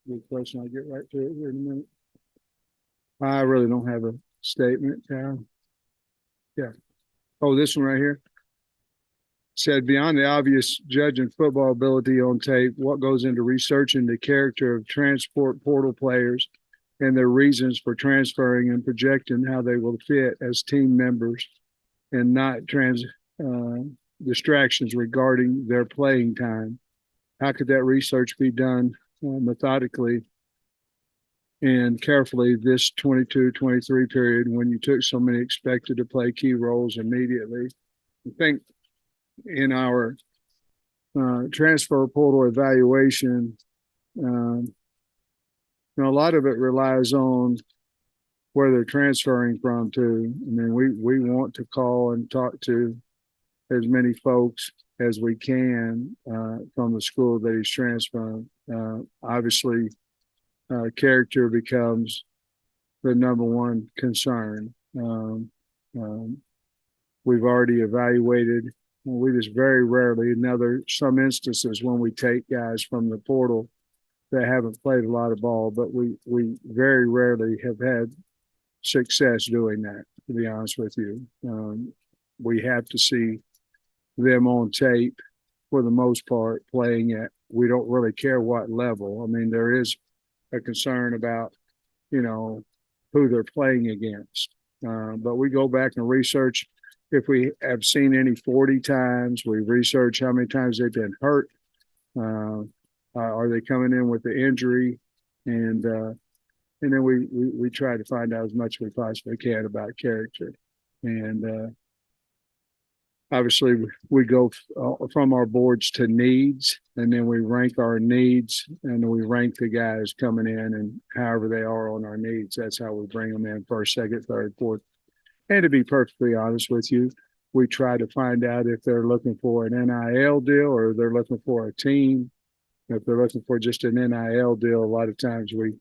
Good question. I'll get right to it here in a minute. I really don't have a statement. Yeah. Oh, this one right here. Said, beyond the obvious judging football ability on tape, what goes into researching the character of transport portal players and their reasons for transferring and projecting how they will fit as team members and not uh, distractions regarding their playing time? How could that research be done methodically and carefully this 22-23 period when you took so many expected to play key roles immediately? I think in our transfer portal evaluation, a lot of it relies on where they're transferring from to. I mean, we want to call and talk to as many folks as we can from the school that he's transferring. Obviously, character becomes the number one concern. We've already evaluated. We just very rarely, now there's some instances when we take guys from the portal that haven't played a lot of ball, but we very rarely have had success doing that, to be honest with you. We have to see them on tape for the most part playing at, we don't really care what level. I mean, there is a concern about, who they're playing against. But we go back and research if we have seen any 40 times. We research how many times they've been hurt. Are they coming in with the injury? And then we try to find out as much as we possibly can about character. And obviously, we go from our boards to needs, and then we rank our needs, and then we rank the guys coming in, and however they are on our needs. That's how we bring them in first, second, third, fourth. And to be perfectly honest with you, we try to find out if they're looking for an NIL deal or they're looking for a team. If they're looking for just an NIL deal, a lot of times we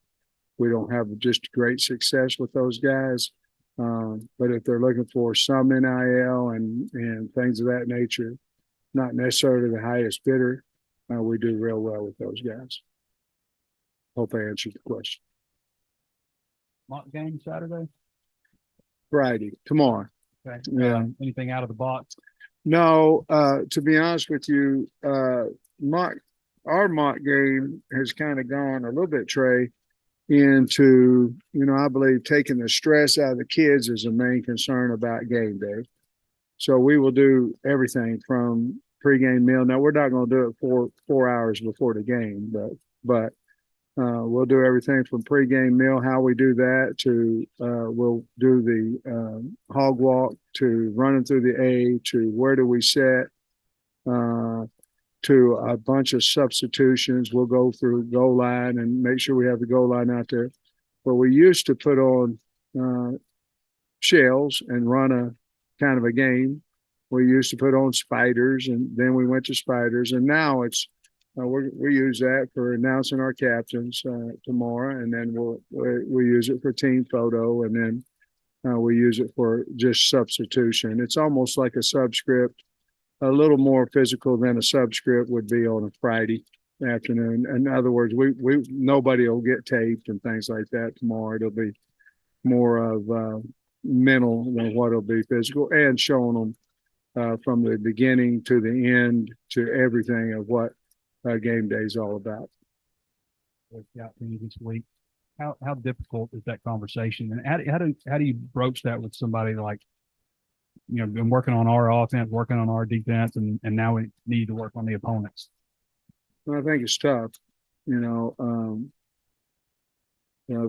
don't have just great success with those guys. But if they're looking for some NIL and things of that nature, not necessarily the highest bidder, we do real well with those guys. Hope I answered the question. Mock game Saturday? Friday, tomorrow. Okay. Yeah. Anything out of the box? No, to be honest with you, our mock game has kind of gone a little bit, Trey, into, I believe taking the stress out of the kids is the main concern about game day. So we will do everything from pregame meal. Now we're not going to do it 4 hours before the game, but we'll do everything from pregame meal, how we do that, to we'll do the hog walk, to running through the A, to where do we set, to a bunch of substitutions. We'll go through goal line and make sure we have the goal line out there. But we used to put on shells and run a kind of a game. We used to put on spiders, and then we went to spiders. And now it's we use that for announcing our captains tomorrow, and then we use it for team photo, and then we use it for just substitution. It's almost like a subscript, a little more physical than a subscript would be on a Friday afternoon. In other words, we nobody will get taped and things like that tomorrow. It'll be more of mental than what it'll be physical, and showing them from the beginning to the end to everything of what game day is all about. Got me this week. How difficult is that conversation, and how do you broach that with somebody like, been working on our offense, working on our defense, and now we need to work on the opponents? Well, I think it's tough. The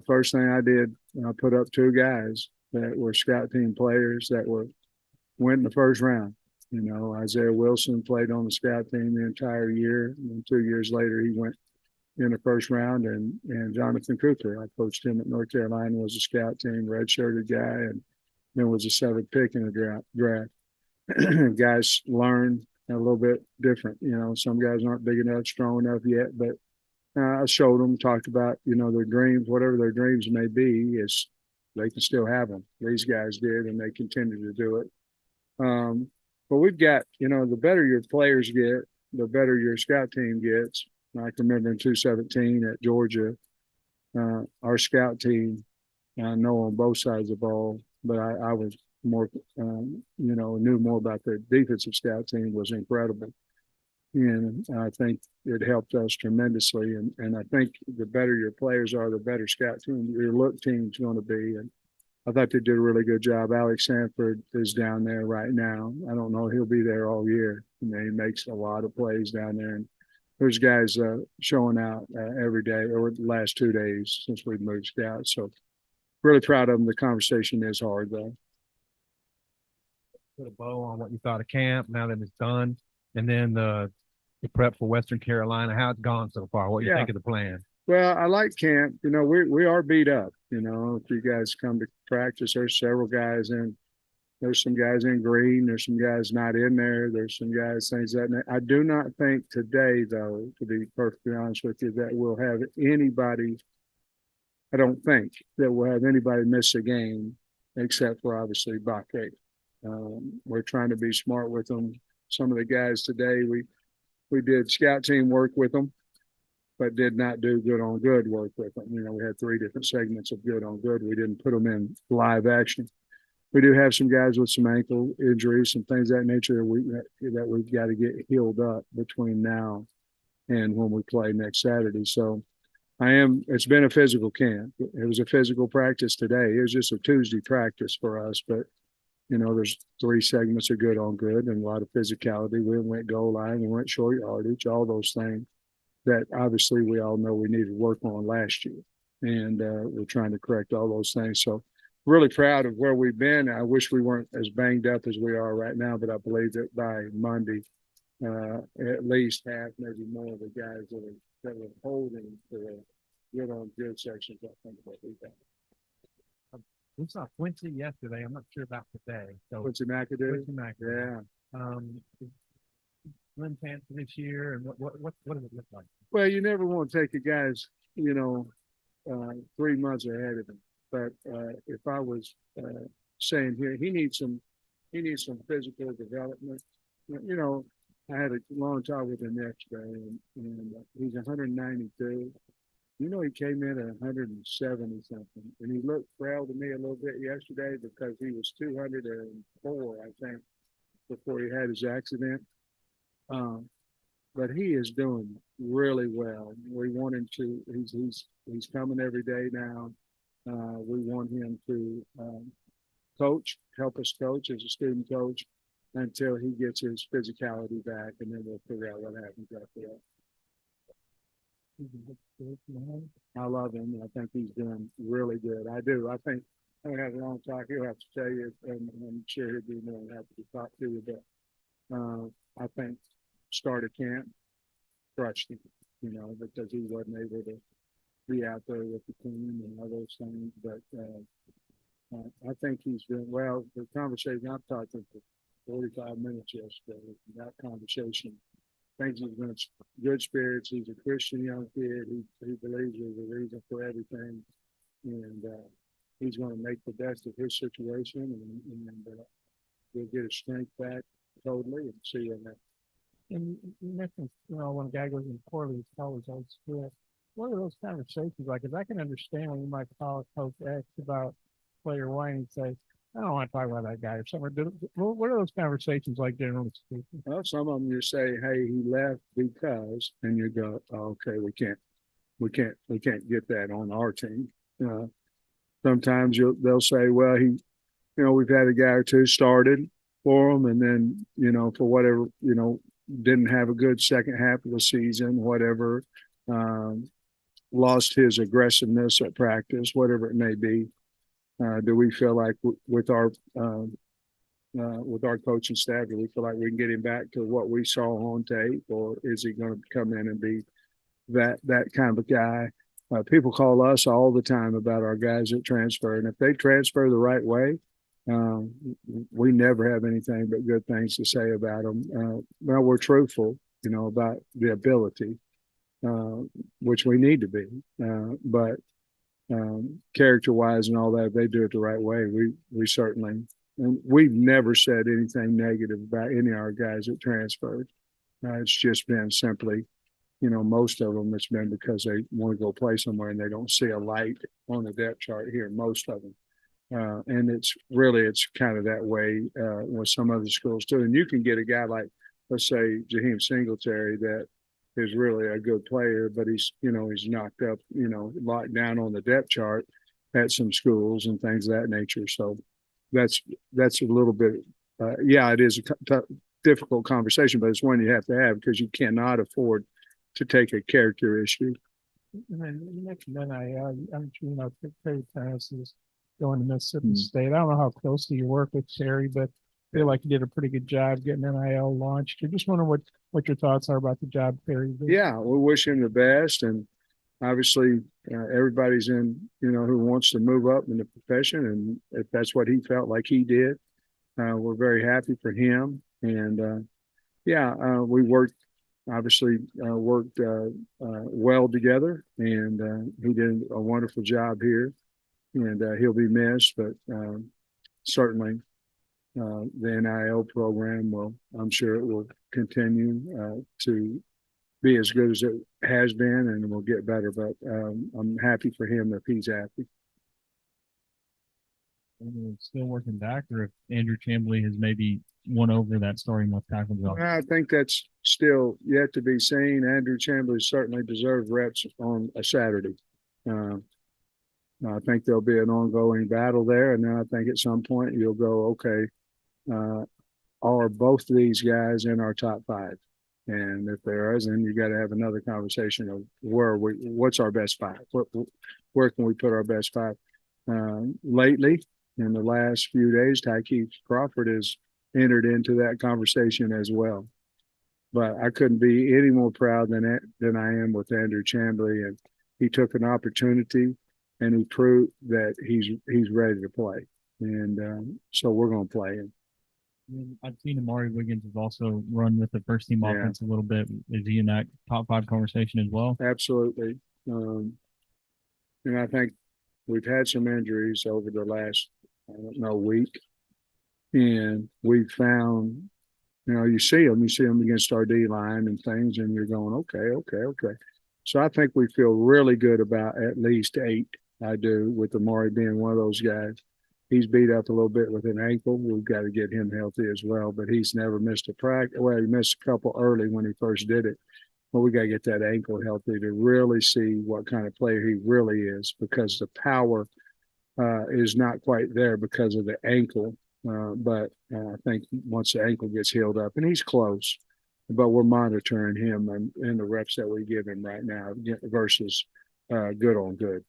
first thing I did, I put up 2 guys that were scout team players that went in the first round. Isaiah Wilson played on the scout team the entire year. And 2 years later, he went in the first round. And Jonathan Cooper, I coached him at North Carolina, was a scout team, redshirted guy, and then was a 7th pick in the draft. Guys learn a little bit different. Some guys aren't big enough, strong enough yet, but I showed them, talked about, their dreams, whatever their dreams may be, is they can still have them. These guys did, and they continue to do it. But we've got, the better your players get, the better your scout team gets. I can remember in 2017 at Georgia, our scout team, I know on both sides of the ball, but I was more, knew more about the defensive scout team was incredible. And I think it helped us tremendously. And I think the better your players are, the better scout team your look team's going to be. And I thought they did a really good job. Alex Sanford is down there right now. I don't know, he'll be there all year. He makes a lot of plays down there. And there's guys showing out every day or the last 2 days since we've moved scouts. So really proud of them. The conversation is hard, though. Put a bow on what you thought of camp now that it's done, and then the prep for Western Carolina. How it's gone so far? What do you think of the plan? Well, I like camp. We are beat up. If you guys come to practice, there's several guys in. There's some guys in green. There's some guys not in there. There's some guys things that. I do not think today, though, to be perfectly honest with you, that we'll have anybody. I don't think that we'll have anybody miss a game except for obviously Bakke. We're trying to be smart with them. Some of the guys today, we did scout team work with them, but did not do good on good work with them. We had 3 different segments of good on good. We didn't put them in live action. We do have some guys with some ankle injuries, some things of that nature that we've got to get healed up between now and when we play next Saturday. So it's been a physical camp. It was a physical practice today. It was just a Tuesday practice for us, but there's 3 segments of good on good and a lot of physicality. We went goal line, we went short yardage, all those things that obviously we all know we needed to work on last year. And we're trying to correct all those things. So really proud of where we've been. I wish we weren't as banged up as we are right now, but I believe that by Monday, at least half, maybe more of the guys that were holding the good on good sections, I think what we got. We saw Quincy yesterday. I'm not sure about today. So Quincy McAdoo? Yeah. Yeah. Slim chance this year, and what does it look like? Well, you never want to take a guy's, 3 months ahead of him. But if I was saying here, he needs some physical development. I had a long talk with him yesterday, and he's 192. He came in at 170 something, and he looked frail to me a little bit yesterday because he was 204, I think, before he had his accident. But he is doing really well. We want him to. He's coming every day now. We want him to help us coach as a student coach until he gets his physicality back, and then we'll figure out what happens after that. I love him. I think he's doing really good. I do. I think I have a long talk. He'll have to tell you, and I'm sure he'll be more than happy to talk to you. But I think start of camp crushed him, because he wasn't able to be out there with the team and all those things. But I think he's doing well. The conversation I've talked to him for 45 minutes yesterday. That conversation. Thinks he's in good spirits. He's a Christian young kid. He believes there's a reason for everything, and he's going to make the best of his situation, and we'll get his strength back totally and see him. And you mentioned, when a guy goes in poorly, it's always old school. What are those conversations like? Because I can understand when you might call Coach X about player Y and say, I don't want to talk about that guy or something. What are those conversations like, generally speaking? Well, some of them you say, "Hey, he left because," and you go, oh, "Okay, we can't get that on our team." Sometimes they'll say, "Well, we've had a guy or two started for him, and then for whatever didn't have a good second half of the season, whatever, lost his aggressiveness at practice, whatever it may be." Do we feel like with our coaching staff, do we feel like we can get him back to what we saw on tape, or is he going to come in and be that kind of a guy? People call us all the time about our guys that transfer, and if they transfer the right way, we never have anything but good things to say about them. Well, we're truthful, about the ability, which we need to be, but character-wise and all that, if they do it the right way, we certainly, and we've never said anything negative about any of our guys that transferred. It's just been simply most of them, it's been because they want to go play somewhere and they don't see a light on the depth chart here, most of them. And it's kind of that way with some other schools too. And you can get a guy like, let's say, Jaheim Singletary, that is really a good player, but he's knocked up, locked down on the depth chart at some schools and things of that nature. So that's a little bit, it is a difficult conversation, but it's one you have to have because you cannot afford to take a character issue. And then you mentioned NIL. I'm sure Terry Tennis is going to Mississippi State. I don't know how closely you work with Terry, but I feel like you did a pretty good job getting NIL launched. I just wonder what your thoughts are about the job Terry did. Yeah, we wish him the best, and obviously everybody's in, who wants to move up in the profession, and if that's what he felt like he did, we're very happy for him. And we worked well together, and he did a wonderful job here, and he'll be missed, but certainly the NIL program I'm sure it will continue to be as good as it has been, and will get better, but I'm happy for him if he's happy. Still working back, or if Andrew Chamblee has maybe won over that starting left tackle job? I think that's still yet to be seen. Andrew Chamblee certainly deserved reps on a Saturday. I think there'll be an ongoing battle there, and then I think at some point you'll go, okay, are both of these guys in our top five? And if there is, then you got to have another conversation of what's our best five? Where can we put our best five? Lately, in the last few days, Tykeith Crawford has entered into that conversation as well. But I couldn't be any more proud than I am with Andrew Chamblee, and he took an opportunity and he proved that he's ready to play, and so we're going to play him. I've seen Amari Wiggins has also run with the first team offense a little bit. Is he in that top five conversation as well? Absolutely. And I think we've had some injuries over the last, week. And we found, you see them against our D line and things, and you're going, okay. So I think we feel really good about at least 8. I do, with Amari being one of those guys. He's beat up a little bit with an ankle. We've got to get him healthy as well, but he's never missed a practice. Well, he missed a couple early when he first did it. But we got to get that ankle healthy to really see what kind of player he really is, because the power is not quite there because of the ankle. But I think once the ankle gets healed up, and he's close, but we're monitoring him and the reps that we give him right now versus good on good.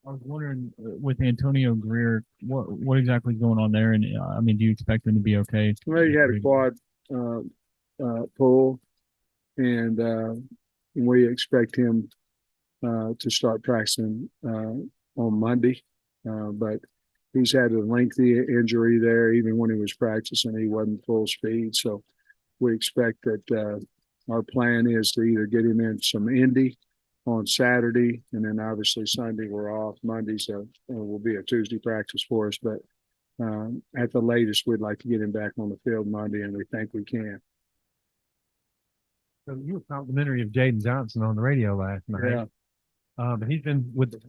I was wondering with Antonio Greer, what exactly is going on there? And do you expect him to be okay? Well, he had a quad pull, and we expect him to start practicing on Monday. But he's had a lengthy injury there. Even when he was practicing, he wasn't full speed. So we expect that our plan is to either get him in some Indy on Saturday, and then obviously Sunday we're off. Mondays will be a Tuesday practice for us, but at the latest we'd like to get him back on the field Monday, and we think we can. So you were complimentary of Jaden Johnson on the radio last night. Yeah. But he's been with the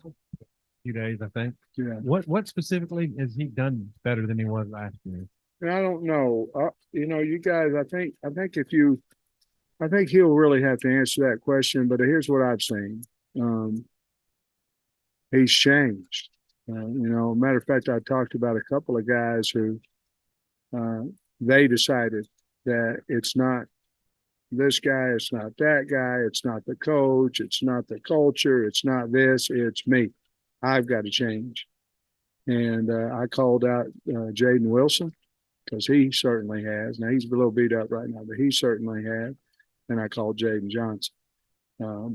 a few days, I think. Yeah. What specifically has he done better than he was last year? I don't know. You guys, I think he'll really have to answer that question, but here's what I've seen. He's changed. Matter of fact, I talked about a couple of guys who they decided that it's not this guy, it's not that guy, it's not the coach, it's not the culture, it's not this, it's me. I've got to change. And I called out Jaden Wilson, because he certainly has. Now, he's a little beat up right now, but he certainly has. And I called Jaden Johnson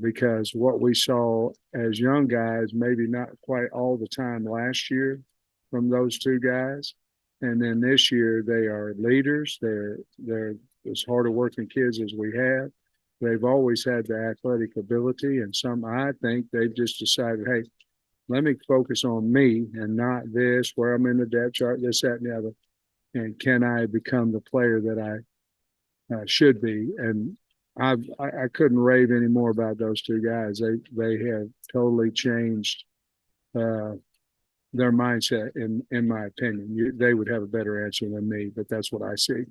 because what we saw as young guys, maybe not quite all the time last year from those two guys. And then this year they are leaders. They're as hard working kids as we have. They've always had the athletic ability, and I think they've just decided, hey, let me focus on me and not this, where I'm in the depth chart, this, that, and the other. And can I become the player that I should be? And I couldn't rave any more about those two guys. They have totally changed their mindset in my opinion. They would have a better answer than me, but that's what I see.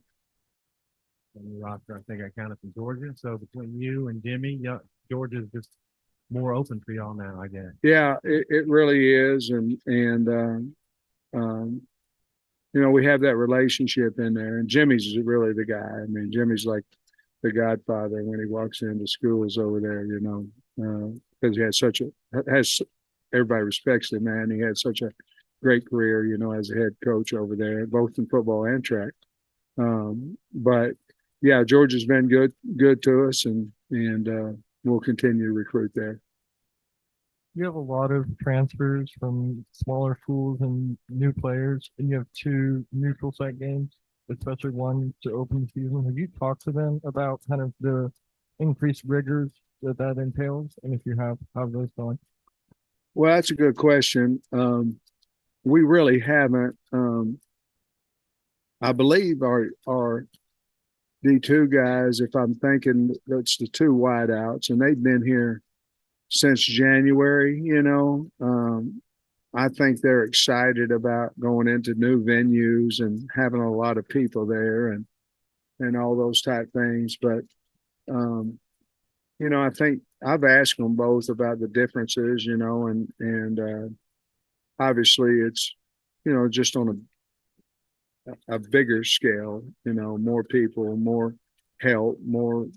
On the roster, I think I counted from Georgia. So between you and Jimmy, yeah, Georgia's just more open for y'all now, I guess. Yeah, it really is, and you know, we have that relationship in there, and Jimmy's really the guy. I mean, Jimmy's like the godfather when he walks into schools over there, you know, because he has such a has everybody respects him, man. He had such a great career, you know, as a head coach over there, both in football and track. But yeah, Georgia's been good to us, and we'll continue to recruit there. You have a lot of transfers from smaller schools and new players, and you have two neutral site games, especially one to open the season. Have you talked to them about kind of the increased rigors that entails? And if you have, how are those going? Well, that's a good question. We really haven't. I believe our D2 guys, if I'm thinking that's the two wideouts, and they've been here since January, you know. I think they're excited about going into new venues and having a lot of people there and all those type things. But you know, I think I've asked them both about the differences, you know, and obviously it's, you know, just on a bigger scale, you know, more people, more help, more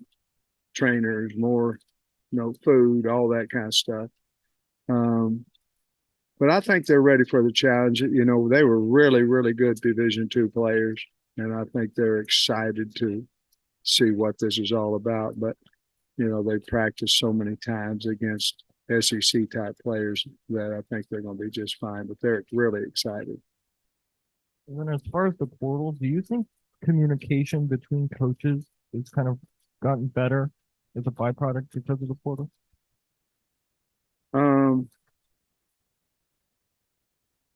trainers, more, you know, food, all that kind of stuff. But I think they're ready for the challenge. You know, they were really, really good Division II players, and I think they're excited to see what this is all about. But, you know, they practiced so many times against SEC type players that I think they're going to be just fine, but they're really excited. And then as far as the portal, do you think communication between coaches has kind of gotten better as a byproduct because of the portal?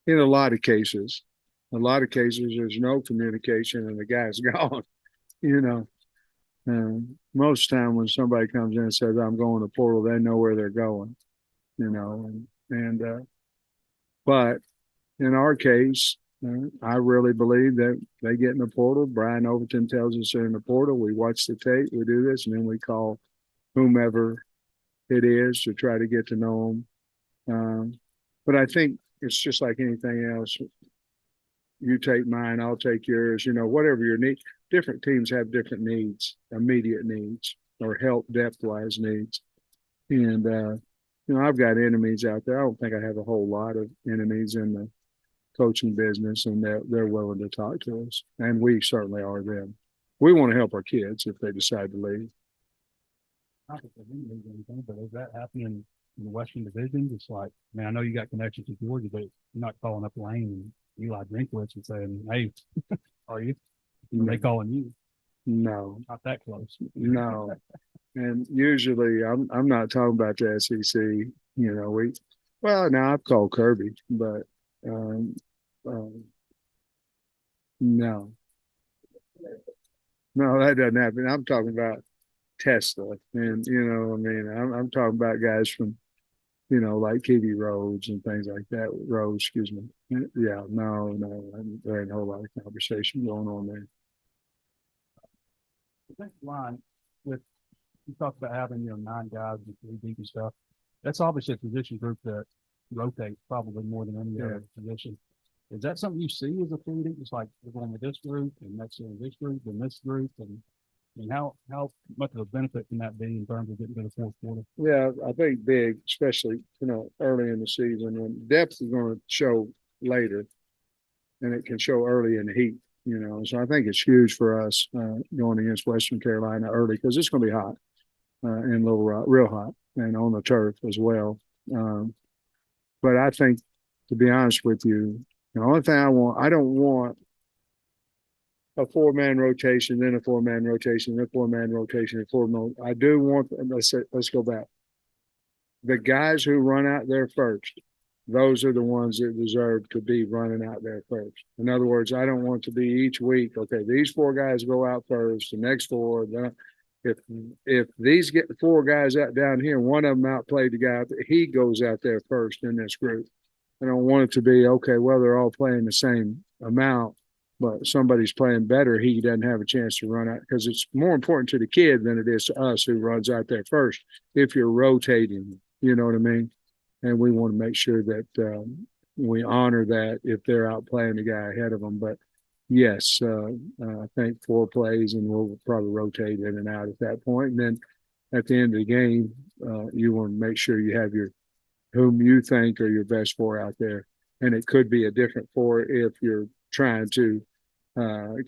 In a lot of cases, there's no communication and the guy's gone, you know. Most time when somebody comes in and says, I'm going to portal, they know where they're going, you know, but in our case, I really believe that they get in the portal. Brian Overton tells us they're in the portal. We watch the tape, we do this, and then we call whomever it is to try to get to know them. But I think it's just like anything else. You take mine, I'll take yours, you know, whatever your need. Different teams have different needs, immediate needs or help depth-wise needs. And, you know, I've got enemies out there. I don't think I have a whole lot of enemies in the coaching business, and they're willing to talk to us. And we certainly are them. We want to help our kids if they decide to leave. Not that they didn't lose anything, but is that happening in the Western Division? It's like, man, I know you got connections with Georgia, but you're not calling up Lane and Eli Drinkwitz and saying, "Hey, are you?" Are they calling you? No, Not that close. no. And usually I'm not talking about the SEC. You know, now I've called Kirby, but um, no, that doesn't happen. I'm talking about Tesla, and you know, I mean, I'm talking about guys from, you know, like Kiwi Rhodes and things like that. Rhodes, excuse me. Yeah, no, there ain't a whole lot of conversation going on there. The next line with you talked about having, you know, 9 guys and 3 deep and stuff. That's obviously a position group that rotates probably more than any other position. Is that something you see as a team? It's like we're going with this group and next year this group and this group, and how much of a benefit can that be in terms of getting to the fourth quarter? Yeah, I think big, especially, you know, early in the season when depth is going to show later, and it can show early in the heat. You know, so I think it's huge for us going against Western Carolina early because it's going to be hot in Little Rock, real hot, and on the turf as well. But I think, to be honest with you, the only thing I don't want a 4-man rotation, then a 4-man rotation, then a 4-man rotation, I do want. Let's go back. The guys who run out there first, those are the ones that deserve to be running out there first. In other words, I don't want to be each week, okay, these 4 guys go out first, the next 4. if these get four guys out down here, one of them outplayed the guy, he goes out there first in this group. I don't want it to be, okay, well, they're all playing the same amount, but somebody's playing better. He doesn't have a chance to run out because it's more important to the kid than it is to us who runs out there first. If you're rotating, you know what I mean? And we want to make sure that we honor that if they're outplaying the guy ahead of them. But yes, I think 4 plays and we'll probably rotate in and out at that point. And then at the end of the game, you want to make sure you have whom you think are your best 4 out there. And it could be a different 4 if you're trying to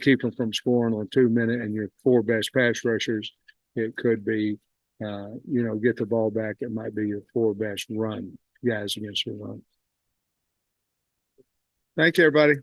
keep them from scoring on 2 minute and your 4 best pass rushers. It could be, get the ball back. It might be your 4 best run guys against your run. Thanks, everybody.